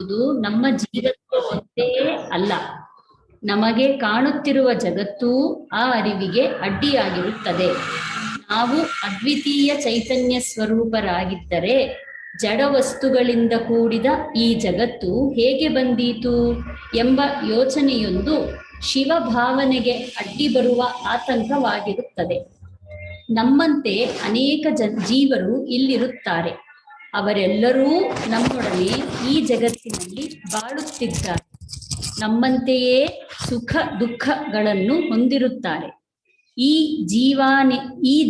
ನಮ್ಮ ಜೀವಕ್ಕೆ ಒಂದೇ ಅಲ್ಲ, ನಮಗೆ ಕಾಣುತ್ತಿರುವ ಜಗತ್ತೂ ಆ ಅರಿವಿಗೆ ಅಡ್ಡಿಯಾಗಿರುತ್ತದೆ. ನಾವು ಅದ್ವಿತೀಯ ಚೈತನ್ಯ ಸ್ವರೂಪರಾಗಿದ್ದರೆ ಜಡ ವಸ್ತುಗಳಿಂದ ಕೂಡಿದ ಈ ಜಗತ್ತು ಹೇಗೆ ಬಂದೀತು ಎಂಬ ಯೋಚನೆಯೊಂದು ಶಿವಭಾವನೆಗೆ ಅಡ್ಡಿ ಬರುವ ಆತಂಕವಾಗಿರುತ್ತದೆ. ನಮ್ಮಂತೆ ಅನೇಕ ಜೀವರು ಇಲ್ಲಿರುತ್ತಾರೆ. ಅವರೆಲ್ಲರೂ ನಮ್ಮೊಡನೆ ಈ ಜಗತ್ತಿನಲ್ಲಿ ಬಾಳುತ್ತಿದ್ದಾರೆ. ನಮ್ಮಂತೆಯೇ ಸುಖ ದುಃಖಗಳನ್ನು ಹೊಂದಿರುತ್ತಾರೆ. ಈ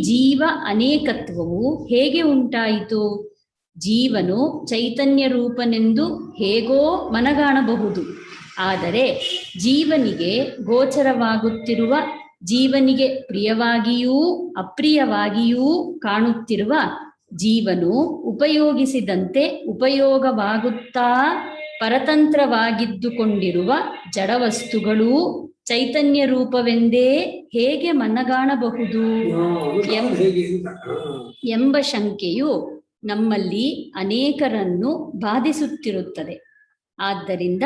ಜೀವ ಅನೇಕತ್ವವು ಹೇಗೆ ಉಂಟಾಯಿತು? ಜೀವನು ಚೈತನ್ಯ ರೂಪನೆಂದು ಹೇಗೋ ಮನಗಾಣಬಹುದು. ಆದರೆ ಜೀವನಿಗೆ ಗೋಚರವಾಗುತ್ತಿರುವ, ಜೀವನಿಗೆ ಪ್ರಿಯವಾಗಿಯೂ ಅಪ್ರಿಯವಾಗಿಯೂ ಕಾಣುತ್ತಿರುವ, ಜೀವನು ಉಪಯೋಗಿಸಿದಂತೆ ಉಪಯೋಗವಾಗುತ್ತಾ ಪರತಂತ್ರವಾಗಿದ್ದುಕೊಂಡಿರುವ ಜಡವಸ್ತುಗಳೂ ಚೈತನ್ಯ ರೂಪವೆಂದೇ ಹೇಗೆ ಮನಗಾಣಬಹುದು ಎಂಬ ಶಂಕೆಯು ನಮ್ಮಲ್ಲಿ ಅನೇಕರನ್ನು ಬಾಧಿಸುತ್ತಿರುತ್ತದೆ. ಆದ್ದರಿಂದ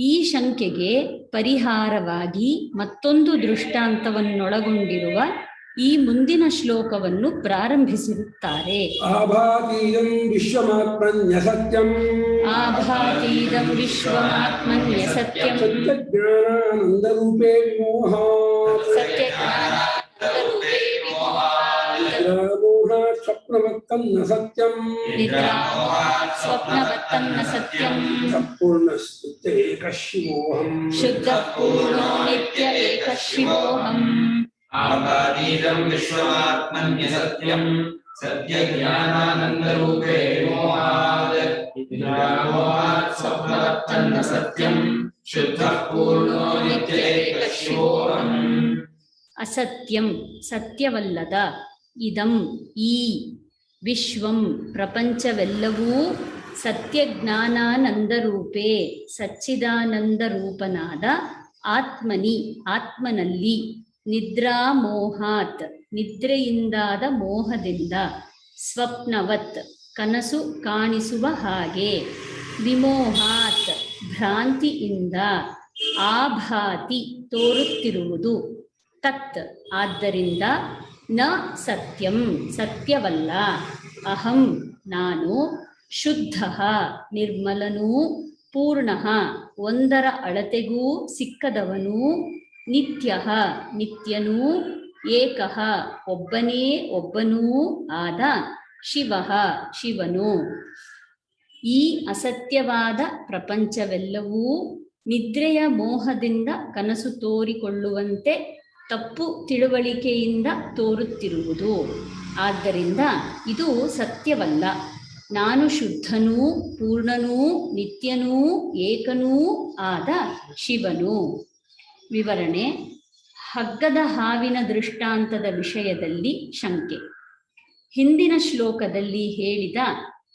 ಈ ಶಂಕೆಗೆ ಪರಿಹಾರವಾಗಿ ಮತ್ತೊಂದು ದೃಷ್ಟಾಂತವನ್ನೊಳಗೊಂಡಿರುವ ಈ ಮುಂದಿನ ಶ್ಲೋಕವನ್ನು ಪ್ರಾರಂಭಿಸಿರುತ್ತಾರೆ. ಆಭಾತೀದಂ ವಿಶ್ವಮಾತ್ಮನ್ಯಸತ್ಯಂ ಆಭಾತೀದಂ ವಿಶ್ವಮಾತ್ಮನ್ಯಸತ್ಯಂ ಸತ್ಯಜ್ಞಾನಾನಂದರೂಪೇ ವಿಮೋಹಾತ್ ಸತ್ಯಜ್ಞಾನಾನಂದರೂಪೇ ವಿಮೋಹಾತ್ ನಿದ್ರಾಮೋಹಾತ್ ಸ್ವಪ್ನವತ್ತಂ ನ ಸತ್ಯಂ ನಿದ್ರಾಮೋಹಾತ್ ಸ್ವಪ್ನವತ್ತಂ ನ ಸತ್ಯಂ ಸಂಪೂರ್ಣಸ್ನಿತ್ಯ ಏಕಃ ಶಿವೋಹಂ ಶುದ್ಧಃ ಪೂರ್ಣೋ ನಿತ್ಯ ಏಕಃ ಶಿವೋಹಂ. ಆಭಾತೀದಂ ವಿಶ್ವಮಾತ್ಮನ್ಯಸತ್ಯಂ ಸತ್ಯಜ್ಞಾನಾನಂದರೂಪೇ ವಿಮೋಹಾತ್ ನಿದ್ರಾಮೋಹಾತ್ ಸ್ವಪ್ನವತ್ತಂ ನ ಸತ್ಯಂ ಶುದ್ಧಃ ಪೂರ್ಣೋ ನಿತ್ಯ ಏಕಃ ಶಿವೋಹಂ. ಅಸತ್ಯಂ ಸತ್ಯವಲ್ಲದ, ಇದಂ ಈ, ವಿಶ್ವಂ ಪ್ರಪಂಚವೆಲ್ಲವೂ ಸತ್ಯಜ್ಞಾನಾನಂದರೂಪೇ ಸಚ್ಚಿದಾನಂದ ರೂಪನಾದ ಆತ್ಮನಿ ಆತ್ಮನಲ್ಲಿ, ನಿದ್ರಾಮೋಹಾತ್ ನಿದ್ರೆಯಿಂದಾದ ಮೋಹದಿಂದ, ಸ್ವಪ್ನವತ್ ಕನಸು ಕಾಣಿಸುವ ಹಾಗೆ, ವಿಮೋಹಾತ್ ಭ್ರಾಂತಿಯಿಂದ, ಆಭಾತಿ ತೋರುತ್ತಿರುವುದು, ತತ್ ಆದ್ದರಿಂದ, ನ ಸತ್ಯಂ ಸತ್ಯವಲ್ಲ, ಅಹಂ ನಾನು, ಶುದ್ಧಃ ನಿರ್ಮಲನೂ, ಪೂರ್ಣಃ ಒಂದರ ಅಳತೆಗೂ ಸಿಕ್ಕದವನೂ, ನಿತ್ಯಃ ನಿತ್ಯನೂ, ಏಕಃ ಒಬ್ಬನೇ ಒಬ್ಬನೂ ಆದ, ಶಿವಃ ಶಿವನು. ಈ ಅಸತ್ಯವಾದ ಪ್ರಪಂಚವೆಲ್ಲವೂ ನಿದ್ರೆಯ ಮೋಹದಿಂದ ಕನಸು ತೋರಿಕೊಳ್ಳುವಂತೆ ತಪ್ಪು ತಿಳುವಳಿಕೆಯಿಂದ ತೋರುತ್ತಿರುವುದು. ಆದ್ದರಿಂದ ಇದು ಸತ್ಯವಲ್ಲ. ನಾನು ಶುದ್ಧನೂ ಪೂರ್ಣನೂ ನಿತ್ಯನೂ ಏಕನೂ ಆದ ಶಿವನು. ವಿವರಣೆ: ಹಗ್ಗದ ಹಾವಿನ ದೃಷ್ಟಾಂತದ ವಿಷಯದಲ್ಲಿ ಶಂಕೆ. ಹಿಂದಿನ ಶ್ಲೋಕದಲ್ಲಿ ಹೇಳಿದ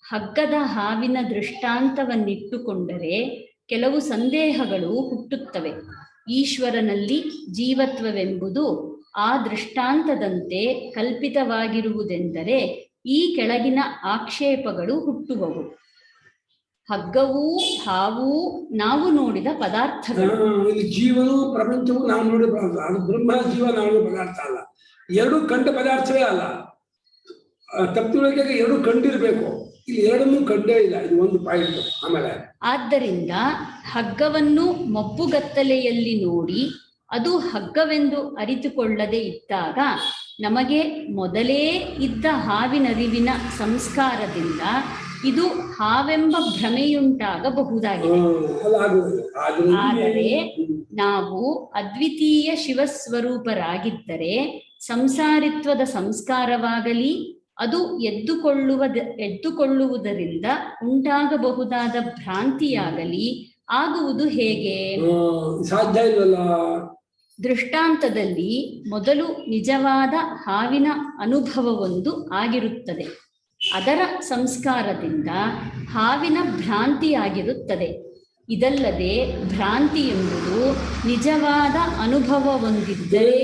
ಹಗ್ಗದ ಹಾವಿನ ದೃಷ್ಟಾಂತವನ್ನಿಟ್ಟುಕೊಂಡರೆ ಕೆಲವು ಸಂದೇಹಗಳು ಹುಟ್ಟುತ್ತವೆ. ಈಶ್ವರನಲ್ಲಿ ಜೀವತ್ವವೆಂಬುದು ಆ ದೃಷ್ಟಾಂತದಂತೆ ಕಲ್ಪಿತವಾಗಿರುವುದೆಂದರೆ ಈ ಕೆಳಗಿನ ಆಕ್ಷೇಪಗಳು ಹುಟ್ಟುವವು. ಹಗ್ಗವೂ ಹಾವೂ ನಾವು ನೋಡಿದ ಪದಾರ್ಥಗಳು. ಇಲ್ಲಿ ಜೀವನು ಪ್ರಪಂಚವು ನಾವು ನೋಡಿದ ಪದಾರ್ಥ, ಅದು ಬ್ರಹ್ಮ ಜೀವ ನಾವು ನೋಡಿದ ಪದಾರ್ಥ ಅಲ್ಲ. ಎರಡು ಕಂಡ ಪದಾರ್ಥವೇ ಅಲ್ಲ. ತಪ್ಪಿಗೆ ಎರಡು ಕಂಡಿರ್ಬೇಕು. ಇಲ್ಲಿ ಎರಡನ್ನೂ ಕಂಡೇ ಇಲ್ಲ. ಇದು ಒಂದು ಪಾಯಿಂಟ್. ಆಮೇಲೆ ಆದ್ದರಿಂದ ಹಗ್ಗವನ್ನು ಮಬ್ಬುಗತ್ತಲೆಯಲ್ಲಿ ನೋಡಿ ಅದು ಹಗ್ಗವೆಂದು ಅರಿತುಕೊಳ್ಳದೆ ಇದ್ದಾಗ ನಮಗೆ ಮೊದಲೇ ಇದ್ದ ಹಾವಿನರಿವಿನ ಸಂಸ್ಕಾರದಿಂದ ಇದು ಹಾವೆಂಬ ಭ್ರಮೆಯುಂಟಾಗಬಹುದಾಗಿದೆ. ಆದರೆ ನಾವು ಅದ್ವಿತೀಯ ಶಿವಸ್ವರೂಪರಾಗಿದ್ದರೆ ಸಂಸಾರಿತ್ವದ ಸಂಸ್ಕಾರವಾಗಲಿ ಅದು ಎದ್ದುಕೊಳ್ಳುವುದರಿಂದ ಉಂಟಾಗಬಹುದಾದ ಭ್ರಾಂತಿಯಾಗಲಿ ಆಗುವುದು ಹೇಗೆ? ಸಾಧ್ಯ ಇಲ್ಲಲ್ಲ. ದೃಷ್ಟಾಂತದಲ್ಲಿ ಮೊದಲು ನಿಜವಾದ ಹಾವಿನ ಅನುಭವವೊಂದು ಆಗಿರುತ್ತದೆ. ಅದರ ಸಂಸ್ಕಾರದಿಂದ ಹಾವಿನ ಭ್ರಾಂತಿಯಾಗಿರುತ್ತದೆ. ಇದಲ್ಲದೆ ಭ್ರಾಂತಿ ಎಂಬುದು ನಿಜವಾದ ಅನುಭವವೊಂದಿದ್ದರೆ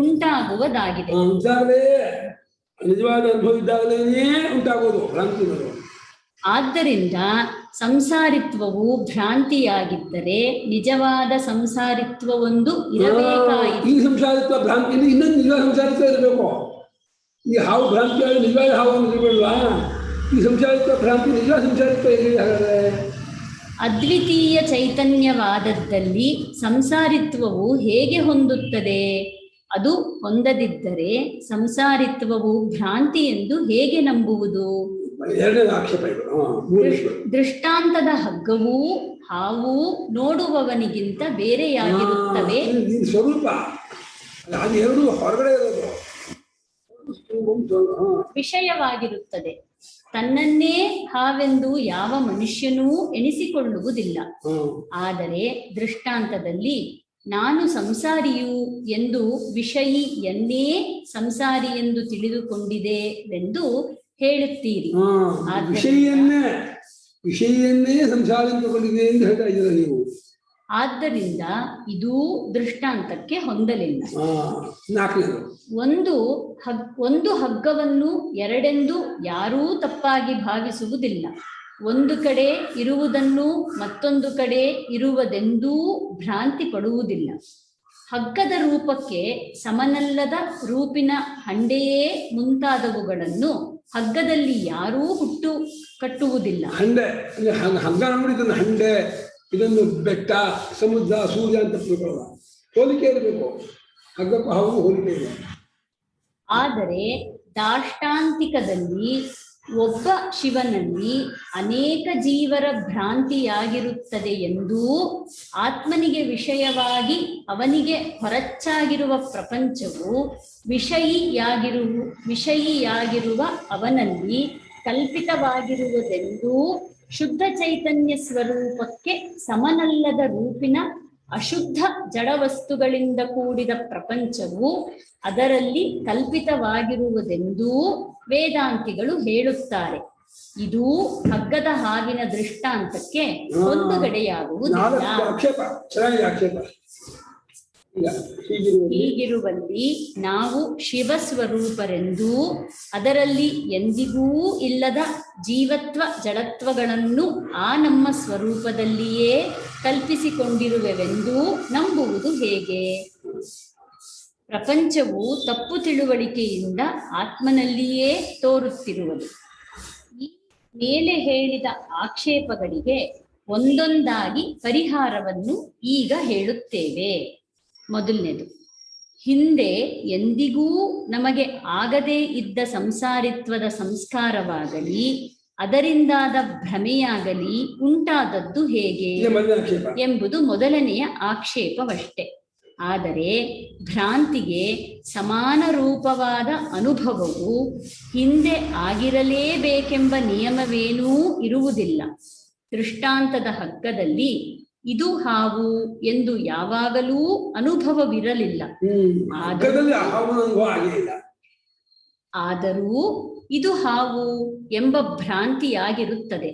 ಉಂಟಾಗುವುದಾಗಿದೆ. ನಿಜವಾದ ಅನುಭವ ಇದ್ದಾಗಲೇ ಉಂಟಾಗೋದು ಭ್ರಾಂತಿ. ಆದ್ದರಿಂದ ಸಂಸಾರಿತ್ವವು ಭ್ರಾಂತಿಯಾಗಿದ್ದರೆ ನಿಜವಾದ ಸಂಸಾರಿತ್ವವೊಂದು ಇರಬೇಕಾಯಿತು. ಈ ಸಂಸಾರಿತ್ವ ಭ್ರಾಂತಿ ಇನ್ನೊಂದು ನಿಜವಾದ ಸಂಸಾರಿತ್ವ ಇರಬೇಕು. ಈ ಹಾವು ಭ್ರಾಂತಿ ಆಗಿ ನಿಜವಾದ ಹಾವು ಇರಬೇಲ್ವಾ? ಈ ಸಂಸಾರಿತ್ವ ಭ್ರಾಂತಿ ನಿಜವಾದ ಸಂಸಾರಿತ್ವ ಹೇಗಿದೆ ಹಾಗಾದ್ರೆ? ಅದ್ವಿತೀಯ ಚೈತನ್ಯವಾದದ್ದಲ್ಲಿ ಸಂಸಾರಿತ್ವವು ಹೇಗೆ ಹೊಂದುತ್ತದೆ? ಅದು ಹೊಂದದಿದ್ದರೆ ಸಂಸಾರಿತ್ವವು ಭ್ರಾಂತಿ ಎಂದು ಹೇಗೆ ನಂಬುವುದು? ಎರಡನೇ ಆಕ್ಷೇಪ ಇದು. ದೃಷ್ಟಾಂತದ ಹಗ್ಗವೂ ಹಾವು ನೋಡುವವನಿಗಿಂತ ಬೇರೆಯಾಗಿರುತ್ತವೆ. ಸ್ವರೂಪ ಅದು ಎರಡು ಹೊರಗಡೆ ಇರೋದು ವಿಷಯವಾಗಿರುತ್ತದೆ. ತನ್ನನ್ನೇ ಹಾವೆಂದು ಯಾವ ಮನುಷ್ಯನೂ ಎಣಿಸಿಕೊಳ್ಳುವುದಿಲ್ಲ. ಆದರೆ ದೃಷ್ಟಾಂತದಲ್ಲಿ ನಾನು ಸಂಸಾರಿಯು ಎಂದು ವಿಷಯಿಯನ್ನೇ ಸಂಸಾರಿ ಎಂದು ತಿಳಿದುಕೊಂಡಿದೆವೆಂದು ಹೇಳುತ್ತೀರಿ. ವಿಷಯವನ್ನೇ ಸಂಸಾರ ತಗೊಂಡಿದೆ ಎಂದು ಹೇಳ್ತಾ ಇದ್ದೀರಾ ನೀವು. ಆದ್ದರಿಂದ ಇದೂ ದೃಷ್ಟಾಂತಕ್ಕೆ ಹೊಂದಲಿಲ್ಲ. ಒಂದು ಹಗ್ಗವನ್ನು ಎರಡೆಂದು ಯಾರೂ ತಪ್ಪಾಗಿ ಭಾವಿಸುವುದಿಲ್ಲ. ಒಂದು ಕಡೆ ಇರುವುದನ್ನು ಮತ್ತೊಂದು ಕಡೆ ಇರುವುದೆಂದೂ ಭ್ರಾಂತಿ ಪಡುವುದಿಲ್ಲ. ಹಗ್ಗದ ರೂಪಕ್ಕೆ ಸಮನಲ್ಲದ ರೂಪಿನ ಹಂಡೆಯೇ ಮುಂತಾದವುಗಳನ್ನು ಹಗ್ಗದಲ್ಲಿ ಯಾರೂ ಹುಟ್ಟು ಕಟ್ಟುವುದಿಲ್ಲ. ಹಗ್ಗ ನೋಡಿದ್ದನ್ನು ಹಂಡೆ, ಇದೊಂದು ಬೆಟ್ಟ, ಸಮುದ್ರ, ಸೂರ್ಯ ಅಂತ ತಿಳ್ಕೊಳ್ಳೋಣ. ಹೋಲಿಕೆ ಇರಬೇಕು. ಹಗ್ಗಕ್ಕೂ ಹಾವು ಹೋಲಿಕೆ ಇದೆ. ಆದರೆ ದಾಷ್ಟಾಂತಿಕದಲ್ಲಿ ಒಬ್ಬ ಶಿವನಲ್ಲಿ ಅನೇಕ ಜೀವರ ಭ್ರಾಂತಿಯಾಗಿರುತ್ತದೆ ಎಂದೂ ಆತ್ಮನಿಗೆ ವಿಷಯವಾಗಿ ಅವನಿಗೆ ಹೊರಚ್ಚಾಗಿರುವ ಪ್ರಪಂಚವು ವಿಷಯಿಯಾಗಿರುವ ಅವನಲ್ಲಿ ಕಲ್ಪಿತವಾಗಿರುವುದೆಂದೂ ಶುದ್ಧ ಚೈತನ್ಯ ಸ್ವರೂಪಕ್ಕೆ ಸಮನಲ್ಲದ ರೂಪಿನ ಅಶುದ್ಧ ಜಡವಸ್ತುಗಳಿಂದ ಕೂಡಿದ ಪ್ರಪಂಚವು ಅದರಲ್ಲಿ ಕಲ್ಪಿತವಾಗಿರುವುದೆಂದೂ ವೇದಾಂತಿಗಳು ಹೇಳುತ್ತಾರೆ. ಇದು ಹಗ್ಗದ ಹಾವಿನ ದೃಷ್ಟಾಂತಕ್ಕೆ ಹೊಂದುಗಡೆಯಾಗುವುದಿಲ್ಲ. ಹೀಗಿರುವಲ್ಲಿ ನಾವು ಶಿವಸ್ವರೂಪರೆಂದೂ ಅದರಲ್ಲಿ ಎಂದಿಗೂ ಇಲ್ಲದ ಜೀವತ್ವ ಜಡತ್ವಗಳನ್ನು ಆ ನಮ್ಮ ಸ್ವರೂಪದಲ್ಲಿಯೇ ಕಲ್ಪಿಸಿಕೊಂಡಿರುವೆವೆಂದೂ ನಂಬುವುದು ಹೇಗೆ? ಪ್ರಪಂಚವು ತಪ್ಪು ತಿಳುವಳಿಕೆಯಿಂದ ಆತ್ಮನಲ್ಲಿಯೇ ತೋರುತ್ತಿರುವುದು. ಈ ಮೇಲೆ ಹೇಳಿದ ಆಕ್ಷೇಪಗಳಿಗೆ ಒಂದೊಂದಾಗಿ ಪರಿಹಾರವನ್ನು ಈಗ ಹೇಳುತ್ತೇವೆ. ಮೊದಲನೇದು, ಹಿಂದೆ ಎಂದಿಗೂ ನಮಗೆ ಆಗದೇ ಇದ್ದ ಸಂಸಾರಿತ್ವದ ಸಂಸ್ಕಾರವಾಗಲಿ ಅದರಿಂದಾದ ಭ್ರಮೆಯಾಗಲಿ ಉಂಟಾದದ್ದು ಹೇಗೆ ಎಂಬುದು ಮೊದಲನೆಯ ಆಕ್ಷೇಪವಷ್ಟೆ. ಆದರೆ ಭ್ರಾಂತಿಗೆ ಸಮಾನ ರೂಪವಾದ ಅನುಭವವು ಹಿಂದೆ ಆಗಿರಲೇಬೇಕೆಂಬ ನಿಯಮವೇನೂ ಇರುವುದಿಲ್ಲ. ದೃಷ್ಟಾಂತದ ಹಗ್ಗದಲ್ಲಿ ಇದು ಹಾವು ಎಂದು ಯಾವಾಗಲೂ ಅನುಭವವಿರಲಿಲ್ಲ. ಆದರೂ ಇದು ಹಾವು ಎಂಬ ಭ್ರಾಂತಿಯಾಗಿರುತ್ತದೆ.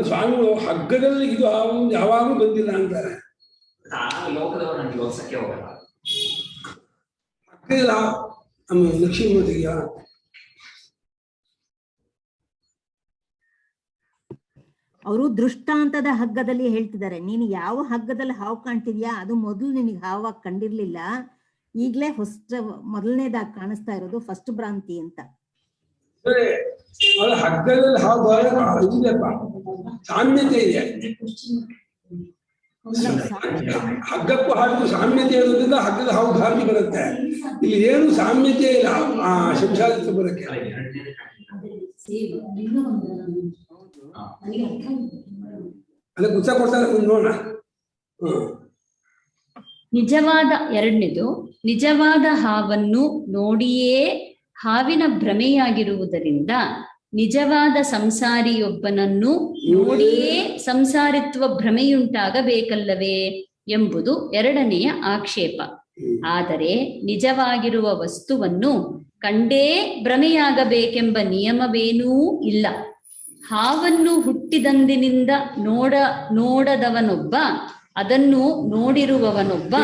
ಸ್ವಾಮಿಗಳು ಹಗ್ಗದಲ್ಲಿ ಇದು ಹಾವು ಯಾವಾಗಲೂ ಬಂದಿಲ್ಲ ಅಂತಾರೆ. ಲಕ್ಷ್ಮೀಮತಿಗೆ ಅವರು ದೃಷ್ಟಾಂತದ ಹಗ್ಗದಲ್ಲಿ ಹೇಳ್ತಿದ್ದಾರೆ. ನೀನು ಯಾವ ಹಗ್ಗದಲ್ಲಿ ಹಾವು ಕಾಣ್ತಿದ್ಯಾ ಅದು ಮೊದಲು ನಿನಗೆ ಹಾವಾಗಿ ಕಂಡಿರ್ಲಿಲ್ಲ, ಈಗ್ಲೇ ಮೊದಲನೇದಾಗಿ ಕಾಣಿಸ್ತಾ ಇರೋದು ಫಸ್ಟ್ ಭ್ರಾಂತಿ ಅಂತ. ಹಗ್ಗದಲ್ಲಿ ಹಾವು ಸಾಮ್ಯತೆ ಇದೆ. ಹಗ್ಗಕ್ಕೂ ಹಾವು ಸಾಮ್ಯತೆ ಇರೋದ್ರಿಂದ ಹಗ್ಗದ ಹಾವು ಭ್ರಾಂತಿ ಬರುತ್ತೆ. ಇಲ್ಲಿ ಏನು ಸಾಮ್ಯತೆ ಇಲ್ಲ ಆ ಸಂಸಾರಿತ್ವ ಬರಕ್ಕೆ. ಅದಕ್ಕೆ ಉತ್ತರ ಕೊಡ್ತಾರೆ ನೋಡೋಣ. ಎರಡನೇದು, ನಿಜವಾದ ಹಾವನ್ನು ನೋಡಿಯೇ ಹಾವಿನ ಭ್ರಮೆಯಾಗಿರುವುದರಿಂದ ನಿಜವಾದ ಸಂಸಾರಿಯೊಬ್ಬನನ್ನು ನೋಡಿಯೇ ಸಂಸಾರಿತ್ವ ಭ್ರಮೆಯುಂಟಾಗಬೇಕಲ್ಲವೇ ಎಂಬುದು ಎರಡನೆಯ ಆಕ್ಷೇಪ. ಆದರೆ ನಿಜವಾಗಿರುವ ವಸ್ತುವನ್ನು ಕಂಡೇ ಭ್ರಮೆಯಾಗಬೇಕೆಂಬ ನಿಯಮವೇನೂ ಇಲ್ಲ. ಹಾವನ್ನು ಹುಟ್ಟಿದಂದಿನಿಂದ ನೋಡದವನೊಬ್ಬ, ಅದನ್ನು ನೋಡಿರುವವನೊಬ್ಬ,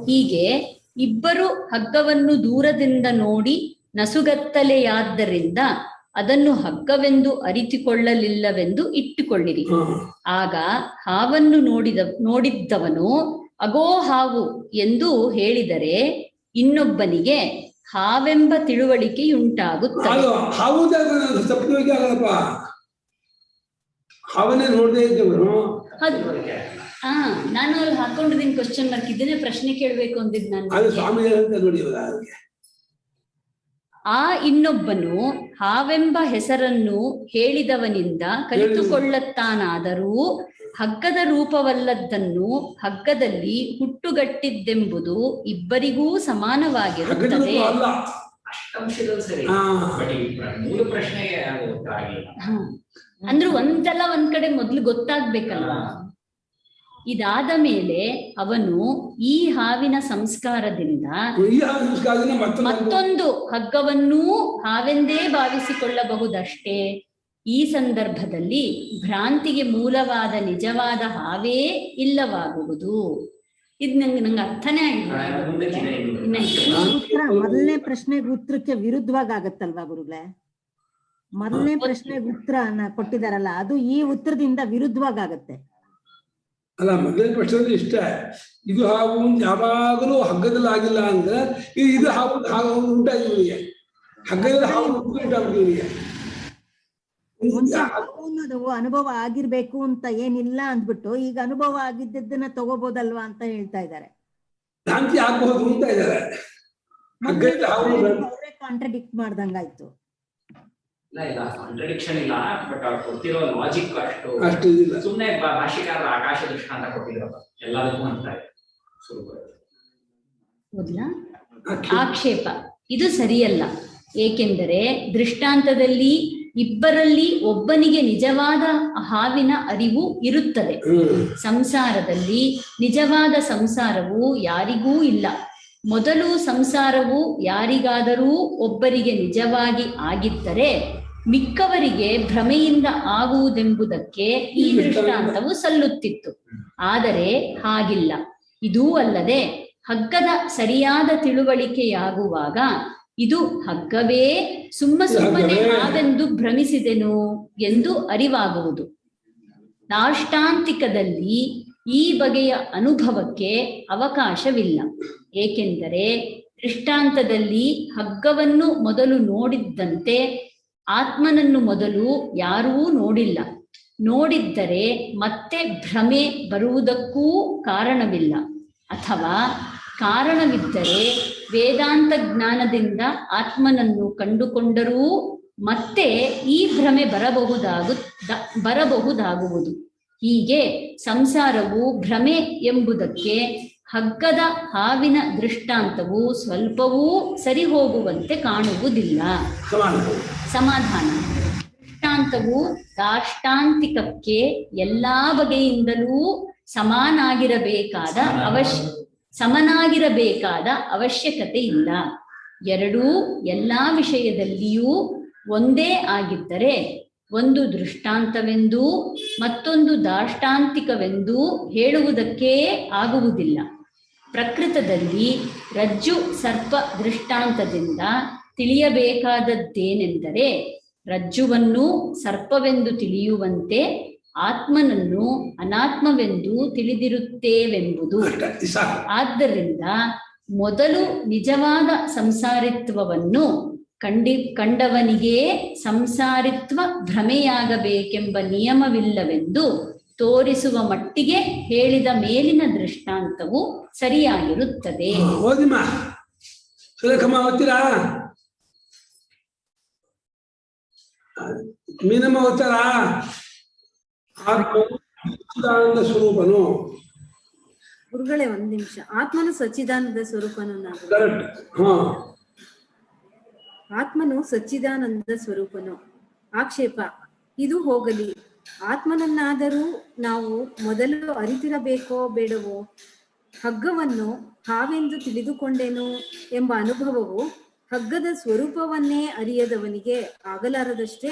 ಹೀಗೆ ಇಬ್ಬರು ಹಗ್ಗವನ್ನು ದೂರದಿಂದ ನೋಡಿ ನಸುಗತ್ತಲೆಯಾದ್ದರಿಂದ ಅದನ್ನು ಹಗ್ಗವೆಂದು ಅರಿತುಕೊಳ್ಳಲಿಲ್ಲವೆಂದು ಇಟ್ಟುಕೊಳ್ಳಿರಿ. ಆಗ ಹಾವನ್ನು ನೋಡಿದ್ದವನು ಅಗೋ ಹಾವು ಎಂದು ಹೇಳಿದರೆ ಇನ್ನೊಬ್ಬನಿಗೆ ಹಾವೆಂಬ ತಿಳುವಳಿಕೆಯುಂಟಾಗುತ್ತದೆ. ಹಾವನ್ನೇ ನೋಡದೇ ಇದ್ದವನು ನಾನು ಅಲ್ಲಿ ಹಾಕೊಂಡಿದ್ದೀನಿ ಕ್ವಶನ್ ಮಾರ್ಕ್, ಇದನ್ನೇ ಪ್ರಶ್ನೆ ಕೇಳ್ಬೇಕು ಅಂದಿದ್ ನಾನು. ಆ ಇನ್ನೊಬ್ಬನು ಹಾವೆಂಬ ಹೆಸರನ್ನು ಹೇಳಿದವನಿಂದ ಕಲಿತುಕೊಳ್ಳುತ್ತಾನಾದರೂ ಹಗ್ಗದ ರೂಪವಲ್ಲದ್ದನ್ನು ಹಗ್ಗದಲ್ಲಿ ಹುಟ್ಟುಗಟ್ಟಿದ್ದೆಂಬುದು ಇಬ್ಬರಿಗೂ ಸಮಾನವಾಗಿರುತ್ತದೆ. ಅಂದ್ರೂ ಒಂದ್ ಕಡೆ ಮೊದ್ಲು ಗೊತ್ತಾಗ್ಬೇಕಲ್ವಾ. ಇದಾದ ಮೇಲೆ ಅವನು ಈ ಹಾವಿನ ಸಂಸ್ಕಾರದಿಂದ ಮತ್ತೊಂದು ಹಗ್ಗವನ್ನೂ ಹಾವೆಂದೇ ಭಾವಿಸಿಕೊಳ್ಳಬಹುದಷ್ಟೇ. ಈ ಸಂದರ್ಭದಲ್ಲಿ ಭ್ರಾಂತಿಗೆ ಮೂಲವಾದ ನಿಜವಾದ ಹಾವೇ ಇಲ್ಲವಾಗುವುದು. ಇದ್ ನಂಗೆ ಅರ್ಥನೇ ಆಗಿಲ್ಲ. ಮೊದಲನೇ ಪ್ರಶ್ನೆಗೆ ಉತ್ತರಕ್ಕೆ ವಿರುದ್ಧವಾಗಿ ಆಗತ್ತಲ್ವಾ ಗುರುಗಳೇ? ಮೊದಲನೇ ಪ್ರಶ್ನೆಗೆ ಉತ್ತರ ಕೊಟ್ಟಿದಾರಲ್ಲ, ಅದು ಈ ಉತ್ತರದಿಂದ ವಿರುದ್ಧವಾಗಿ ಆಗತ್ತೆ. ಅಲ್ಲ, ಮೊದಲನೇ ಪ್ರಶ್ನೆ ಇಷ್ಟ. ಇದು ಹಾವು ಯಾವಾಗಲೂ ಹಗ್ಗದಲ್ಲಿ ಆಗಿಲ್ಲ ಅಂದ್ರೆ ಇದು ಹಾವು ಉಂಟಾಗಿ ಹಗ್ಗದಲ್ಲಿ ಹಾವು ಉಂಟಾಗ್ತೀವಿ. ಅನುಭವ ಆಗಿರ್ಬೇಕು ಅಂತ ಏನಿಲ್ಲ ಅಂದ್ಬಿಟ್ಟು ಈಗ ಅನುಭವ ಆಗಿದ್ದನ್ನ ತಗೋಬಹುದಲ್ವಾ ಅಂತ ಹೇಳ್ತಾ ಇದ್ದಾರೆ. ಭ್ರಾಂತಿ ಆಗ್ಬಹುದು ಅಂತ ಇದ್ದಾರೆ. ಅವರೇ ಕಾಂಟ್ರಡಿಕ್ಟ್ ಮಾಡ್ದಂಗಾಯ್ತು. ಇಲ್ಲ ಕಾಂಟ್ರಡಿಕ್ಷನ್ ಇಲ್ಲ, ಬಟ್ ಅವ್ರು ಕೊಡ್ತಿರೋ ಲಾಜಿಕ್ ಅಷ್ಟು ಸುಮ್ಮನೆ ಭಾಷಿಕಾರ ಆಕಾಶ ದೃಷ್ಟಾಂತ ಕೊಟ್ಟಿದ್ರಲ್ಲ ಎಲ್ಲದಕ್ಕೂ ಅಂತ ಮೊದಲ ಆಕ್ಷೇಪ ಇದು ಸರಿಯಲ್ಲ. ಏಕೆಂದರೆ ದೃಷ್ಟಾಂತದಲ್ಲಿ ಇಬ್ಬರಲ್ಲಿ ಒಬ್ಬನಿಗೆ ನಿಜವಾದ ಹಾವಿನ ಅರಿವು ಇರುತ್ತದೆ. ಸಂಸಾರದಲ್ಲಿ ನಿಜವಾದ ಸಂಸಾರವು ಯಾರಿಗೂ ಇಲ್ಲ. ಮೊದಲು ಸಂಸಾರವು ಯಾರಿಗಾದರೂ ಒಬ್ಬರಿಗೆ ನಿಜವಾಗಿ ಆಗಿದ್ದರೆ ಮಿಕ್ಕವರಿಗೆ ಭ್ರಮೆಯಿಂದ ಆಗುವುದೆಂಬುದಕ್ಕೆ ಈ ದೃಷ್ಟಾಂತವು ಸಲ್ಲುತ್ತಿತ್ತು. ಆದರೆ ಹಾಗಿಲ್ಲ. ಇದೂ ಅಲ್ಲದೆ ಹಗ್ಗದ ಸರಿಯಾದ ತಿಳುವಳಿಕೆಯಾಗುವಾಗ ಇದು ಹಗ್ಗವೇ ಸುಮ್ಮನೆ ಹಾವೆಂದು ಭ್ರಮಿಸಿದೆನು ಎಂದು ಅರಿವಾಗುವುದು. ದಾಷ್ಟಾಂತಿಕದಲ್ಲಿ ಈ ಬಗೆಯ ಅನುಭವಕ್ಕೆ ಅವಕಾಶವಿಲ್ಲ. ಏಕೆಂದರೆ ದೃಷ್ಟಾಂತದಲ್ಲಿ ಹಗ್ಗವನ್ನು ಮೊದಲು ನೋಡಿದ್ದಂತೆ ಆತ್ಮನನ್ನು ಮೊದಲು ಯಾರೂ ನೋಡಿಲ್ಲ. ನೋಡಿದ್ದರೆ ಮತ್ತೆ ಭ್ರಮೆ ಬರುವುದಕ್ಕೂ ಕಾರಣವಿಲ್ಲ. ಅಥವಾ ಕಾರಣವಿದ್ದರೆ ವೇದಾಂತ ಜ್ಞಾನದಿಂದ ಕಂಡುಕೊಂಡರೂ ಮತ್ತೆ ಈ ಭ್ರಮೆ ಬರಬಹುದಾಗುವುದು. ಹೀಗೆ ಸಂಸಾರವು ಭ್ರಮೆ ಎಂಬುದಕ್ಕೆ ಹಗ್ಗದ ಹಾವಿನ ದೃಷ್ಟಾಂತವು ಸ್ವಲ್ಪವೂ ಸರಿ ಹೋಗುವಂತೆ ಕಾಣುವುದಿಲ್ಲ. ಸಮಾಧಾನ. ದೃಷ್ಟಾಂತವು ದಾಷ್ಟಾಂತಿಕಕ್ಕೆ ಎಲ್ಲಾ ಬಗೆಯಿಂದಲೂ ಸಮನಾಗಿರಬೇಕಾದ ಅವಶ್ಯಕತೆ ಇಲ್ಲ. ಎರಡೂ ಎಲ್ಲಾ ವಿಷಯದಲ್ಲಿಯೂ ಒಂದೇ ಆಗಿದ್ದರೆ ಒಂದು ದೃಷ್ಟಾಂತವೆಂದೂ ಮತ್ತೊಂದು ದಾಷ್ಟಾಂತಿಕವೆಂದೂ ಹೇಳುವುದಕ್ಕೇ ಆಗುವುದಿಲ್ಲ. ಪ್ರಕೃತದಲ್ಲಿ ರಜ್ಜು ಸರ್ಪ ದೃಷ್ಟಾಂತದಿಂದ ತಿಳಿಯಬೇಕಾದದ್ದೇನೆಂದರೆ ರಜ್ಜುವನ್ನು ಸರ್ಪವೆಂದು ತಿಳಿಯುವಂತೆ ಆತ್ಮನನ್ನು ಅನಾತ್ಮವೆಂದು ತಿಳಿದಿರುತ್ತೇವೆಂಬುದು. ಆದ್ದರಿಂದ ಮೊದಲು ನಿಜವಾದ ಸಂಸಾರಿತ್ವವನ್ನು ಕಂಡವನಿಗೆ ಸಂಸಾರಿತ್ವ ಭ್ರಮೆಯಾಗಬೇಕೆಂಬ ನಿಯಮವಿಲ್ಲವೆಂದು ತೋರಿಸುವ ಮಟ್ಟಿಗೆ ಹೇಳಿದ ಮೇಲಿನ ದೃಷ್ಟಾಂತವು ಸರಿಯಾಗಿರುತ್ತದೆ. ಸ್ವರೂಪನು ಗುರುಗಳೇ ಒಂದ್ ನಿಮಿಷ. ಆತ್ಮನು ಸಚ್ಚಿದಾನಂದ ಸ್ವರೂಪನು. ಆತ್ಮನು ಸಚ್ಚಿದಾನಂದ ಸ್ವರೂಪನು. ಆಕ್ಷೇಪ. ಇದು ಹೋಗಲಿ. ಆತ್ಮನನ್ನಾದರೂ ನಾವು ಮೊದಲು ಅರಿತಿರಬೇಕೋ ಬೇಡವೋ? ಹಗ್ಗವನ್ನು ಹಾವೆಂದು ತಿಳಿದುಕೊಂಡೇನು ಎಂಬ ಅನುಭವವು ಹಗ್ಗದ ಸ್ವರೂಪವನ್ನೇ ಅರಿಯದವನಿಗೆ ಆಗಲಾರದಷ್ಟೇ.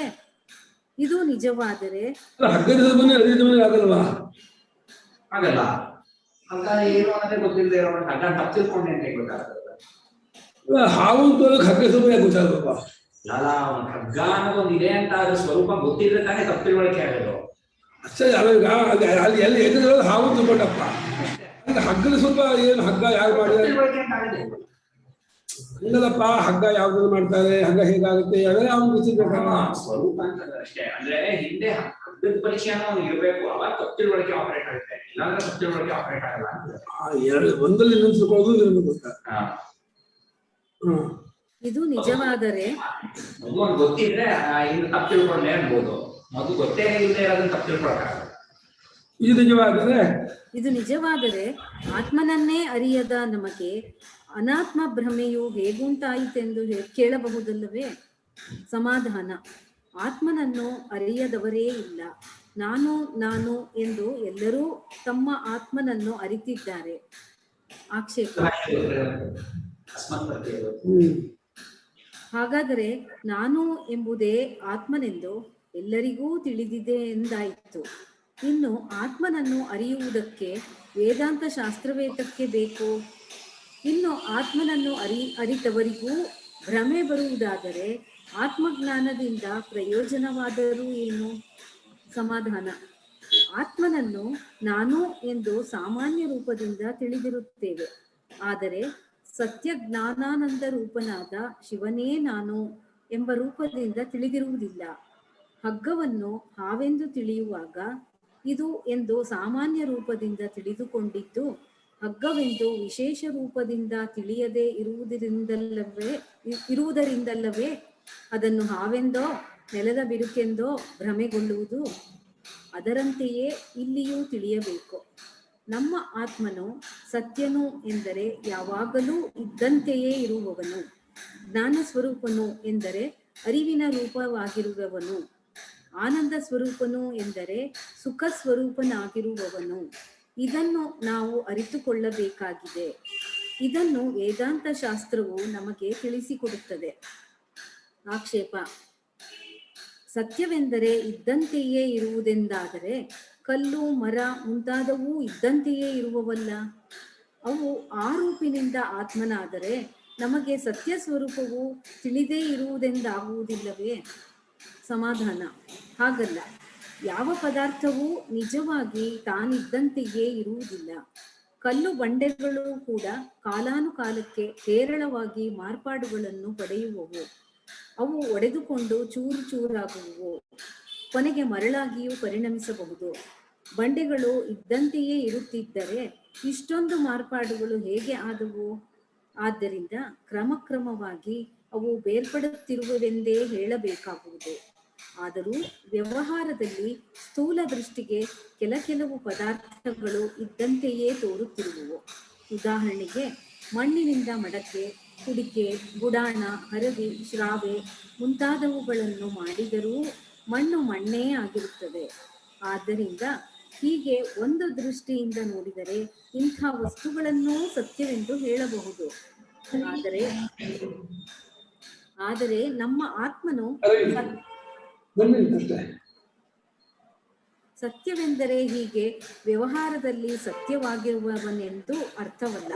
ಇದು ನಿಜವಾದರೆ ಆಗಲ್ಲ. ಹಗ್ಗ ಏನು ಅನ್ನೋದೇ ಗೊತ್ತಿಲ್ಲದೆ ಇರೋ ಹಗ್ಗ ತಪ್ಪು ತಿಳ್ಕೊಂಡೆ ಅಂತ ಗೊತ್ತಾಗ್ತದೆ. ಹಾವು ಅಂತ ಹಗ್ಗ ಸ್ವಲ್ಪ ಗೊತ್ತಾಗಪ್ಪ. ಅಲ್ಲ ಒಂದು ಹಗ್ಗ ಅನ್ನೋದು ಒಂದು ಇದೆ ಅಂತ ಅದ್ರ ಸ್ವರೂಪ ಗೊತ್ತಿದ್ರೆ ತಾನೇ ತಪ್ಪು ತಿಳುವಳಿಕೆ ಆಗೋದು. ಅಷ್ಟೇ ಅವಾಗ ಅಲ್ಲಿ ಎಲ್ಲಿ ಎದುರು ಹಾವು ತಿಳ್ಕೊಂಡಪ್ಪ. ಹಗ್ಗದ ಸ್ವಲ್ಪ ಏನು ಹಗ್ಗ ಯಾರು ಮಾಡಿದ್ದಾರೆ ಹಂಗಲ್ಲಪ್ಪ. ಹಗ್ಗ ಯಾವ್ದು ಮಾಡ್ತಾರೆ, ಹಗ್ಗ ಹೇಗಾಗುತ್ತೆ ಅವೆಲ್ಲ ಅವ್ನು ಗೊತ್ತಿರ್ಬೇಕಲ್ಲ. ಸ್ವರೂಪ ಅಂತ ಅಷ್ಟೇ. ಅಂದ್ರೆ ಹಿಂದೆ ಹಗ್ಗದ ಪರಿಚಯ ಇರಬೇಕು, ಅವಾಗ ತಪ್ಪು ತಿಳುವಳಿಕೆ ಆಪರೇಟ್ ಆಗುತ್ತೆ. ಇಲ್ಲಾಂದ್ರೆ ತಪ್ಪು ತಿಳುವಳಿಕೆ ಆಪರೇಟ್ ಆಗಲ್ಲ. ಎರಡು ಒಂದಲ್ಲಿ ನಿಲ್ಸ್ಕೊಳ್ಳೋದು ಇರಬೇಕು. ಇದು ನಿಜವಾದರೆ ಮೊದಲು ಗೊತ್ತಿದ್ರೆ ಇನ್ನು ತಪ್ಪು ತಿಳ್ಕೊಂಡೆ ಅನ್ಬೋದು. ಮೊದಲು ಗೊತ್ತೇ ಇಲ್ಲದೆ ಅದನ್ನ ತಪ್ಪು ತಿಳ್ಕೊಳಕ್ಕಾಗಲ್ಲ. ಇದು ನಿಜವಾದರೆ ಆತ್ಮನನ್ನೇ ಅರಿಯದ ನಮಗೆ ಅನಾತ್ಮ ಭ್ರಮೆಯು ಹೇಗುಂಟಾಯಿತೆಂದು ಕೇಳಬಹುದಲ್ಲವೇ? ಸಮಾಧಾನ: ಆತ್ಮನನ್ನು ಅರಿಯದವರೇ ಇಲ್ಲ. ನಾನು ನಾನು ಎಂದು ಎಲ್ಲರೂ ತಮ್ಮ ಆತ್ಮನನ್ನು ಅರಿತಿದ್ದಾರೆ. ಆಕ್ಷೇಪ: ಹಾಗಾದರೆ ನಾನು ಎಂಬುದೇ ಆತ್ಮನೆಂದು ಎಲ್ಲರಿಗೂ ತಿಳಿದಿದೆ ಎಂದಾಯಿತು. ಇನ್ನು ಆತ್ಮನನ್ನು ಅರಿಯುವುದಕ್ಕೆ ವೇದಾಂತ ಶಾಸ್ತ್ರವೇತಕ್ಕೆ ಬೇಕು. ಇನ್ನು ಆತ್ಮನನ್ನು ಅರಿತವರಿಗೂ ಭ್ರಮೆ ಬರುವುದಾದರೆ ಆತ್ಮಜ್ಞಾನದಿಂದ ಪ್ರಯೋಜನವಾದರೂ ಏನು? ಸಮಾಧಾನ: ಆತ್ಮನನ್ನು ನಾನು ಎಂದು ಸಾಮಾನ್ಯ ರೂಪದಿಂದ ತಿಳಿದಿರುತ್ತೇವೆ. ಆದರೆ ಸತ್ಯ ಜ್ಞಾನಾನಂದ ರೂಪನಾದ ಶಿವನೇ ನಾನು ಎಂಬ ರೂಪದಿಂದ ತಿಳಿದಿರುವುದಿಲ್ಲ. ಹಗ್ಗವನ್ನು ಹಾವೆಂದು ತಿಳಿಯುವಾಗ ಇದು ಎಂದು ಸಾಮಾನ್ಯ ರೂಪದಿಂದ ತಿಳಿದುಕೊಂಡಿದ್ದು, ಹಗ್ಗವೆಂದು ವಿಶೇಷ ರೂಪದಿಂದ ತಿಳಿಯದೆ ಇರುವುದರಿಂದಲ್ಲವೇ ಅದನ್ನು ಹಾವೆಂದೋ ನೆಲದ ಬಿರುಕೆಂದೋ ಭ್ರಮೆಗೊಳ್ಳುವುದು. ಅದರಂತೆಯೇ ಇಲ್ಲಿಯೂ ತಿಳಿಯಬೇಕು. ನಮ್ಮ ಆತ್ಮನು ಸತ್ಯನು ಎಂದರೆ ಯಾವಾಗಲೂ ಇದ್ದಂತೆಯೇ ಇರುವವನು. ಜ್ಞಾನ ಸ್ವರೂಪನು ಎಂದರೆ ಅರಿವಿನ ರೂಪವಾಗಿರುವವನು. ಆನಂದ ಸ್ವರೂಪನು ಎಂದರೆ ಸುಖ ಸ್ವರೂಪನಾಗಿರುವವನು. ಇದನ್ನು ನಾವು ಅರಿತುಕೊಳ್ಳಬೇಕಾಗಿದೆ. ಇದನ್ನು ವೇದಾಂತ ಶಾಸ್ತ್ರವು ನಮಗೆ ತಿಳಿಸಿಕೊಡುತ್ತದೆ. ಆಕ್ಷೇಪ: ಸತ್ಯವೆಂದರೆ ಇದ್ದಂತೆಯೇ ಇರುವುದೆಂದಾದರೆ ಕಲ್ಲು, ಮರ ಮುಂತಾದವೂ ಇದ್ದಂತೆಯೇ ಇರುವವಲ್ಲ. ಅವು ಆ ರೂಪಿನಿಂದ ಆತ್ಮನಾದರೆ ನಮಗೆ ಸತ್ಯ ಸ್ವರೂಪವು ತಿಳಿದೇ ಇರುವುದೆಂದಾಗುವುದಿಲ್ಲವೇ? ಸಮಾಧಾನ: ಹಾಗಲ್ಲ. ಯಾವ ಪದಾರ್ಥವೂ ನಿಜವಾಗಿ ತಾನಿದ್ದಂತೆಯೇ ಇರುವುದಿಲ್ಲ. ಕಲ್ಲು ಬಂಡೆಗಳು ಕೂಡ ಕಾಲಾನುಕಾಲಕ್ಕೆ ಹೇರಳವಾಗಿ ಮಾರ್ಪಾಡುಗಳನ್ನು ಪಡೆಯುವವು. ಅವು ಒಡೆದುಕೊಂಡು ಚೂರು ಚೂರಾಗುವವು. ಕೊನೆಗೆ ಮರಳಾಗಿಯೂ ಪರಿಣಮಿಸಬಹುದು. ಬಂಡೆಗಳು ಇದ್ದಂತೆಯೇ ಇರುತ್ತಿದ್ದರೆ ಇಷ್ಟೊಂದು ಮಾರ್ಪಾಡುಗಳು ಹೇಗೆ ಆದವು? ಆದ್ದರಿಂದ ಕ್ರಮಕ್ರಮವಾಗಿ ಅವು ಬೇರ್ಪಡುತ್ತಿರುವುವೆಂದೇ ಹೇಳಬೇಕಾಗುವುದು. ಆದರೂ ವ್ಯವಹಾರದಲ್ಲಿ ಸ್ಥೂಲ ದೃಷ್ಟಿಗೆ ಕೆಲವು ಪದಾರ್ಥಗಳು ಇದ್ದಂತೆಯೇ ತೋರುತ್ತಿರುವವು. ಉದಾಹರಣೆಗೆ ಮಣ್ಣಿನಿಂದ ಮಡಕೆ, ಕುಡಿಕೆ, ಗುಡಾಣ, ಹರವಿ, ಶ್ರಾವೆ ಮುಂತಾದವುಗಳನ್ನು ಮಾಡಿದರೂ ಮಣ್ಣು ಮಣ್ಣೇ ಆಗಿರುತ್ತದೆ. ಆದ್ದರಿಂದ ಹೀಗೆ ಒಂದು ದೃಷ್ಟಿಯಿಂದ ನೋಡಿದರೆ ಇಂಥ ವಸ್ತುಗಳನ್ನೂ ಸತ್ಯವೆಂದು ಹೇಳಬಹುದು. ಆದರೆ ನಮ್ಮ ಆತ್ಮನು ಸತ್ಯವೆಂದರೆ ಹೀಗೆ ವ್ಯವಹಾರದಲ್ಲಿ ಸತ್ಯವಾಗಿರುವವನೆಂದು ಅರ್ಥವಲ್ಲ.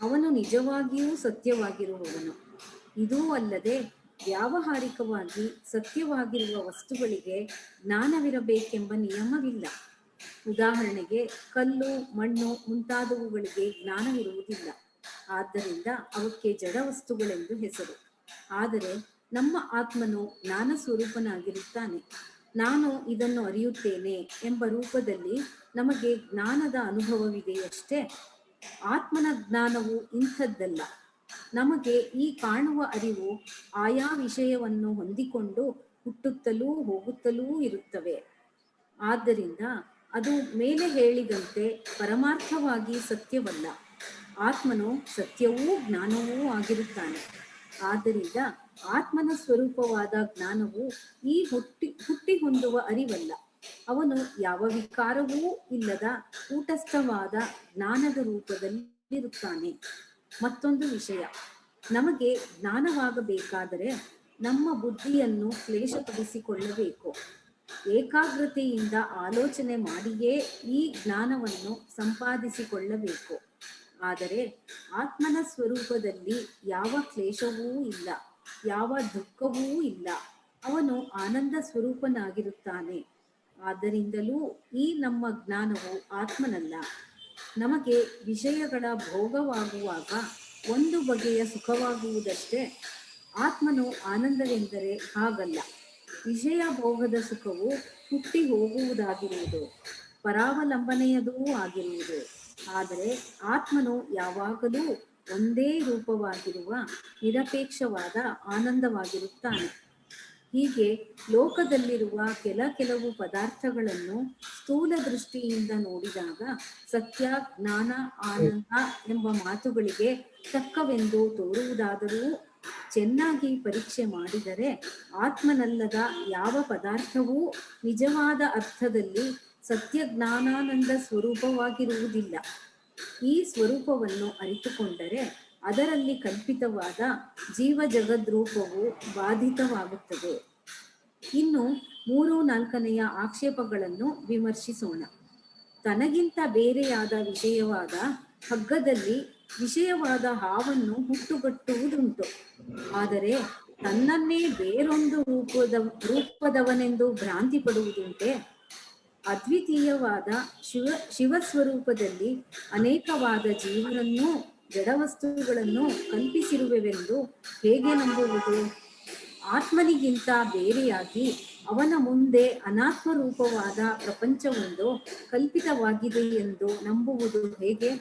ಅವನು ನಿಜವಾಗಿಯೂ ಸತ್ಯವಾಗಿರುವವನು. ಇದೂ ಅಲ್ಲದೆ ವ್ಯಾವಹಾರಿಕವಾಗಿ ಸತ್ಯವಾಗಿರುವ ವಸ್ತುಗಳಿಗೆ ಜ್ಞಾನವಿರಬೇಕೆಂಬ ನಿಯಮವಿಲ್ಲ. ಉದಾಹರಣೆಗೆ ಕಲ್ಲು, ಮಣ್ಣು ಮುಂತಾದವುಗಳಿಗೆ ಜ್ಞಾನವಿರುವುದಿಲ್ಲ. ಆದ್ದರಿಂದ ಅವಕ್ಕೆ ಜಡ ವಸ್ತುಗಳೆಂದು ಹೆಸರು. ಆದರೆ ನಮ್ಮ ಆತ್ಮನು ಜ್ಞಾನ ಸ್ವರೂಪನಾಗಿರುತ್ತಾನೆ. ನಾನು ಇದನ್ನು ಅರಿಯುತ್ತೇನೆ ಎಂಬ ರೂಪದಲ್ಲಿ ನಮಗೆ ಜ್ಞಾನದ ಅನುಭವವಿದೆಯಷ್ಟೇ. ಆತ್ಮನ ಜ್ಞಾನವು ಇಂಥದ್ದಲ್ಲ. ನಮಗೆ ಈ ಕಾಣುವ ಅರಿವು ಆಯಾ ವಿಷಯವನ್ನು ಹೊಂದಿಕೊಂಡು ಹುಟ್ಟುತ್ತಲೂ ಹೋಗುತ್ತಲೂ ಇರುತ್ತವೆ. ಆದ್ದರಿಂದ ಅದು ಮೇಲೆ ಹೇಳಿದಂತೆ ಪರಮಾರ್ಥವಾಗಿ ಸತ್ಯವಲ್ಲ. ಆತ್ಮನು ಸತ್ಯವೂ ಜ್ಞಾನವೂ ಆಗಿರುತ್ತಾನೆ. ಆದ್ದರಿಂದ ಆತ್ಮನ ಸ್ವರೂಪವಾದ ಜ್ಞಾನವು ಈ ಹುಟ್ಟಿ ಹೊಂದುವ ಅರಿವಲ್ಲ. ಅವನು ಯಾವ ವಿಕಾರವೂ ಇಲ್ಲದ ಕೂಟಸ್ಥವಾದ ಜ್ಞಾನದ ರೂಪದಲ್ಲಿರುತ್ತಾನೆ. ಮತ್ತೊಂದು ವಿಷಯ, ನಮಗೆ ಜ್ಞಾನವಾಗಬೇಕಾದರೆ ನಮ್ಮ ಬುದ್ಧಿಯನ್ನು ಕ್ಲೇಶಪಡಿಸಿಕೊಳ್ಳಬೇಕು. ಏಕಾಗ್ರತೆಯಿಂದ ಆಲೋಚನೆ ಮಾಡಿಯೇ ಈ ಜ್ಞಾನವನ್ನು ಸಂಪಾದಿಸಿಕೊಳ್ಳಬೇಕು. ಆದರೆ ಆತ್ಮನ ಸ್ವರೂಪದಲ್ಲಿ ಯಾವ ಕ್ಲೇಶವೂ ಇಲ್ಲ, ಯಾವ ದುಃಖವೂ ಇಲ್ಲ. ಅವನು ಆನಂದ ಸ್ವರೂಪನಾಗಿರುತ್ತಾನೆ. ಆದ್ದರಿಂದಲೂ ಈ ನಮ್ಮ ಜ್ಞಾನವು ಆತ್ಮನಲ್ಲ. ನಮಗೆ ವಿಷಯಗಳ ಭೋಗವಾಗುವಾಗ ಒಂದು ಬಗೆಯ ಸುಖವಾಗುವುದಷ್ಟೇ. ಆತ್ಮನು ಆನಂದವೆಂದರೆ ಹಾಗಲ್ಲ. ವಿಷಯ ಭೋಗದ ಸುಖವು ಹುಟ್ಟಿ ಹೋಗುವುದಾಗಿರುವುದು, ಪರಾವಲಂಬನೆಯದೂ ಆಗಿರುವುದು. ಆದರೆ ಆತ್ಮನು ಯಾವಾಗಲೂ ಒಂದೇ ರೂಪವಾಗಿರುವ ನಿರಪೇಕ್ಷವಾದ ಆನಂದವಾಗಿರುತ್ತಾನೆ. ಹೀಗೆ ಲೋಕದಲ್ಲಿರುವ ಕೆಲವು ಪದಾರ್ಥಗಳನ್ನು ಸ್ಥೂಲ ದೃಷ್ಟಿಯಿಂದ ನೋಡಿದಾಗ ಸತ್ಯ, ಜ್ಞಾನ, ಆನಂದ ಎಂಬ ಮಾತುಗಳಿಗೆ ತಕ್ಕವೆಂದು ತೋರುವುದಾದರೂ ಚೆನ್ನಾಗಿ ಪರೀಕ್ಷೆ ಮಾಡಿದರೆ ಆತ್ಮನಲ್ಲದ ಯಾವ ಪದಾರ್ಥವೂ ನಿಜವಾದ ಅರ್ಥದಲ್ಲಿ ಸತ್ಯ ಜ್ಞಾನಾನಂದ ಸ್ವರೂಪವಾಗಿರುವುದಿಲ್ಲ. ಈ ಸ್ವರೂಪವನ್ನು ಅರಿತುಕೊಂಡರೆ ಅದರಲ್ಲಿ ಕಲ್ಪಿತವಾದ ಜೀವ ಜಗದ್ರೂಪವು ಬಾಧಿತವಾಗುತ್ತದೆ. ಇನ್ನು 3-4ನೆಯ ಆಕ್ಷೇಪಗಳನ್ನು ವಿಮರ್ಶಿಸೋಣ. ತನಗಿಂತ ಬೇರೆಯಾದ ವಿಷಯವಾದ ಹಗ್ಗದಲ್ಲಿ ವಿಷಯವಾದ ಹಾವನ್ನು ಹುಟ್ಟುಗಟ್ಟುವುದುಂಟು. ಆದರೆ ತನ್ನನ್ನೇ ಬೇರೊಂದು ರೂಪದವನೆಂದು ಭ್ರಾಂತಿ ಪಡುವುದುಂಟೆ? ಅದ್ವಿತೀಯವಾದ ಶಿವಸ್ವರೂಪದಲ್ಲಿ ಅನೇಕವಾದ ಜೀವನನ್ನೂ ಜಡವಸ್ತುಗಳನ್ನು ಕಲ್ಪಿಸಿರುವೆವೆಂದು ಹೇಗೆ ನಂಬುವುದು? ಆತ್ಮನಿಗಿಂತ ಬೇರೆಯಾಗಿ ಅವನ ಮುಂದೆ ಅನಾತ್ಮ ರೂಪವಾದ ಪ್ರಪಂಚವೊಂದು ಕಲ್ಪಿತವಾಗಿದೆ ಎಂದು ನಂಬುವುದು ಹೇಗೆ?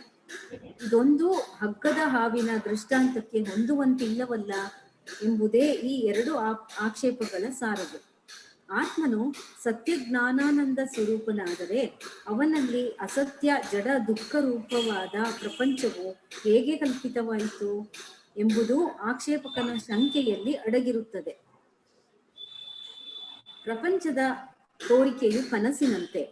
ಇದೊಂದು ಹಗ್ಗದ ಹಾವಿನ ದೃಷ್ಟಾಂತಕ್ಕೆ ಹೊಂದುವಂತಿಲ್ಲವಲ್ಲ ಎಂಬುದೇ ಈ 2 ಆಕ್ಷೇಪಗಳ ಸಾರವು. ಆತ್ಮನು ಸತ್ಯ ಜ್ಞಾನಾನಂದ ಸ್ವರೂಪನಾದರೆ ಅವನಲ್ಲಿ ಅಸತ್ಯ ಜಡ ದುಃಖ ರೂಪವಾದ ಪ್ರಪಂಚವು ಹೇಗೆ ಕಲ್ಪಿತವಾಯಿತು ಎಂಬುದು ಆಕ್ಷೇಪಕನ ಶಂಕೆಯಲ್ಲಿ ಅಡಗಿರುತ್ತದೆ. ಪ್ರಪಂಚದ ತೋರಿಕೆಯು ಕನಸಿನಂತೆ.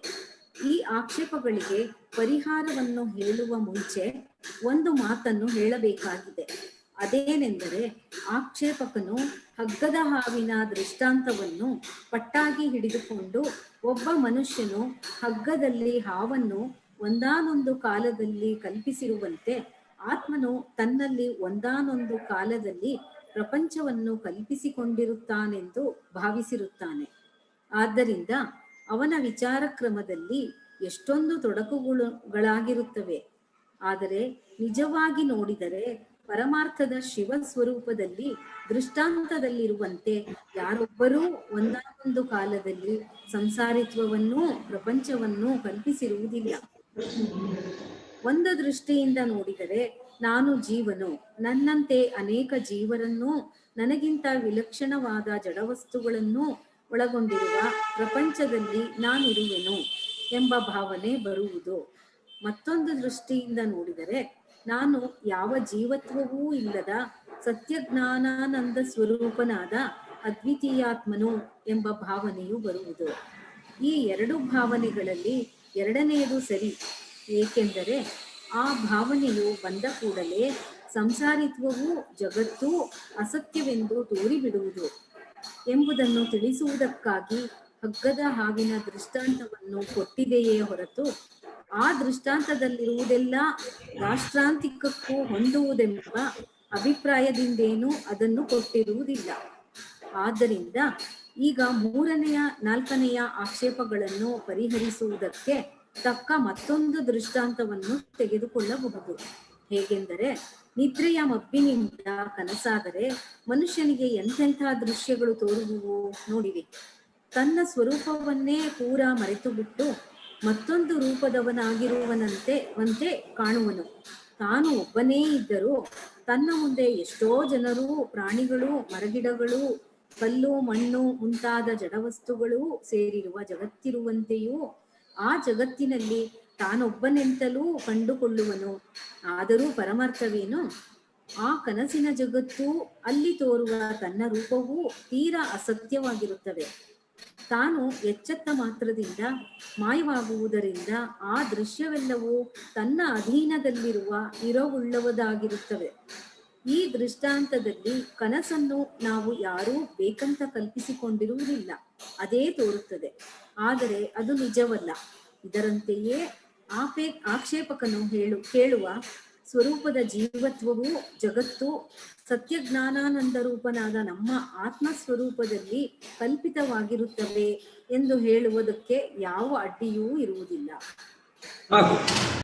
ಈ ಆಕ್ಷೇಪಗಳಿಗೆ ಪರಿಹಾರವನ್ನು ಹೇಳುವ ಮುಂಚೆ ಒಂದು ಮಾತನ್ನು ಹೇಳಬೇಕಾಗಿದೆ. ಅದೇನೆಂದರೆ, ಆಕ್ಷೇಪಕನು ಹಗ್ಗದ ಹಾವಿನ ದೃಷ್ಟಾಂತವನ್ನು ಪಟ್ಟಾಗಿ ಹಿಡಿದುಕೊಂಡು ಒಬ್ಬ ಮನುಷ್ಯನು ಹಗ್ಗದಲ್ಲಿ ಹಾವನ್ನು ಒಂದಾನೊಂದು ಕಾಲದಲ್ಲಿ ಕಲ್ಪಿಸಿರುವಂತೆ ಆತ್ಮನು ತನ್ನಲ್ಲಿ ಒಂದಾನೊಂದು ಕಾಲದಲ್ಲಿ ಪ್ರಪಂಚವನ್ನು ಕಲ್ಪಿಸಿಕೊಂಡಿರುತ್ತಾನೆಂದು ಭಾವಿಸಿರುತ್ತಾನೆ. ಆದ್ದರಿಂದ ಅವನ ವಿಚಾರ ಕ್ರಮದಲ್ಲಿ ಎಷ್ಟೊಂದು ತೊಡಕುಗಳಾಗಿರುತ್ತವೆ. ಆದರೆ ನಿಜವಾಗಿ ನೋಡಿದರೆ ಪರಮಾರ್ಥದ ಶಿವ ಸ್ವರೂಪದಲ್ಲಿ ದೃಷ್ಟಾಂತದಲ್ಲಿರುವಂತೆ ಯಾರೊಬ್ಬರೂ ಒಂದಾನೊಂದು ಕಾಲದಲ್ಲಿ ಸಂಸಾರಿತ್ವವನ್ನೂ ಪ್ರಪಂಚವನ್ನೂ ಕಲ್ಪಿಸಿರುವುದಿಲ್ಲ. ಒಂದು ದೃಷ್ಟಿಯಿಂದ ನೋಡಿದರೆ ನಾನು ಜೀವನು, ನನ್ನಂತೆ ಅನೇಕ ಜೀವರನ್ನೂ ನನಗಿಂತ ವಿಲಕ್ಷಣವಾದ ಜಡವಸ್ತುಗಳನ್ನೂ ಒಳಗೊಂಡಿರುವ ಪ್ರಪಂಚದಲ್ಲಿ ನಾನಿರುವೆನು ಎಂಬ ಭಾವನೆ ಬರುವುದು. ಮತ್ತೊಂದು ದೃಷ್ಟಿಯಿಂದ ನೋಡಿದರೆ ನಾನು ಯಾವ ಜೀವತ್ವವೂ ಇಲ್ಲದ ಸತ್ಯಜ್ಞಾನಾನಂದ ಸ್ವರೂಪನಾದ ಅದ್ವಿತೀಯಾತ್ಮನು ಎಂಬ ಭಾವನೆಯು ಬರುವುದು. ಈ 2 ಭಾವನೆಗಳಲ್ಲಿ ಎರಡನೆಯದು ಸರಿ. ಏಕೆಂದರೆ ಆ ಭಾವನೆಯು ಬಂದ ಕೂಡಲೇ ಸಂಸಾರಿತ್ವವೂ ಜಗತ್ತೂ ಅಸತ್ಯವೆಂದು ತೋರಿಬಿಡುವುದು ಎಂಬುದನ್ನು ತಿಳಿಸುವುದಕ್ಕಾಗಿ ಹಗ್ಗದ ಹಾವಿನ ದೃಷ್ಟಾಂತವನ್ನು ಕೊಟ್ಟಿದೆಯೇ ಹೊರತು ಆ ದೃಷ್ಟಾಂತದಲ್ಲಿರುವುದೆಲ್ಲ ರಾಷ್ಟ್ರಾಂತಿಕಕ್ಕೂ ಹೊಂದುವುದೆಂಬ ಅಭಿಪ್ರಾಯದಿಂದೇನೂ ಅದನ್ನು ಕೊಟ್ಟಿರುವುದಿಲ್ಲ. ಆದ್ದರಿಂದ ಈಗ 3ನೆಯ 4ನೆಯ ಆಕ್ಷೇಪಗಳನ್ನು ಪರಿಹರಿಸುವುದಕ್ಕೆ ತಕ್ಕ ಮತ್ತೊಂದು ದೃಷ್ಟಾಂತವನ್ನು ತೆಗೆದುಕೊಳ್ಳಬಹುದು. ಹೇಗೆಂದರೆ, ನಿದ್ರೆಯ ಮಬ್ಬಿನಿಂದ ಕನಸಾದರೆ ಮನುಷ್ಯನಿಗೆ ಎಂತೆಂಥ ದೃಶ್ಯಗಳು ತೋರುವುವು ನೋಡಿರಿ. ತನ್ನ ಸ್ವರೂಪವನ್ನೇ ಪೂರಾ ಮರೆತುಬಿಟ್ಟು ಮತ್ತೊಂದು ರೂಪದವನಾಗಿರುವಂತೆ ಕಾಣುವನು. ತಾನು ಒಬ್ಬನೇ ಇದ್ದರೂ ತನ್ನ ಮುಂದೆ ಎಷ್ಟೋ ಜನರು, ಪ್ರಾಣಿಗಳು, ಮರಗಿಡಗಳು, ಕಲ್ಲು, ಮಣ್ಣು ಮುಂತಾದ ಜಡವಸ್ತುಗಳು ಸೇರಿರುವ ಜಗತ್ತಿರುವಂತೆಯೂ ಆ ಜಗತ್ತಿನಲ್ಲಿ ತಾನೊಬ್ಬನೆಂತಲೂ ಕಂಡುಕೊಳ್ಳುವನು. ಆದರೂ ಪರಮಾರ್ಥವೇನು? ಆ ಕನಸಿನ ಜಗತ್ತು, ಅಲ್ಲಿ ತೋರುವ ತನ್ನ ರೂಪವೂ ತೀರಾ ಅಸತ್ಯವಾಗಿರುತ್ತವೆ. ತಾನು ಎಚ್ಚೆತ್ತ ಮಾತ್ರದಿಂದ ಮಾಯವಾಗುವುದರಿಂದ ಆ ದೃಶ್ಯವೆಲ್ಲವೂ ತನ್ನ ಅಧೀನದಲ್ಲಿರುವ ಇರವುಳ್ಳವದಾಗಿರುತ್ತವೆ. ಈ ದೃಷ್ಟಾಂತದಲ್ಲಿ ಕನಸನ್ನು ನಾವು ಯಾರೂ ಬೇಕಂತ ಕಲ್ಪಿಸಿಕೊಂಡಿರುವುದಿಲ್ಲ, ಅದೇ ತೋರುತ್ತದೆ. ಆದರೆ ಅದು ನಿಜವಲ್ಲ. ಇದರಂತೆಯೇ ಆಕ್ಷೇಪಕನು ಕೇಳುವ ಸ್ವರೂಪದ ಜೀವತ್ವವು ಜಗತ್ತು ಸತ್ಯಜ್ಞಾನಾನಂದ ರೂಪನಾದ ನಮ್ಮ ಆತ್ಮಸ್ವರೂಪದಲ್ಲಿ ಕಲ್ಪಿತವಾಗಿರುತ್ತವೆ ಎಂದು ಹೇಳುವುದಕ್ಕೆ ಯಾವ ಅಡ್ಡಿಯೂ ಇರುವುದಿಲ್ಲ.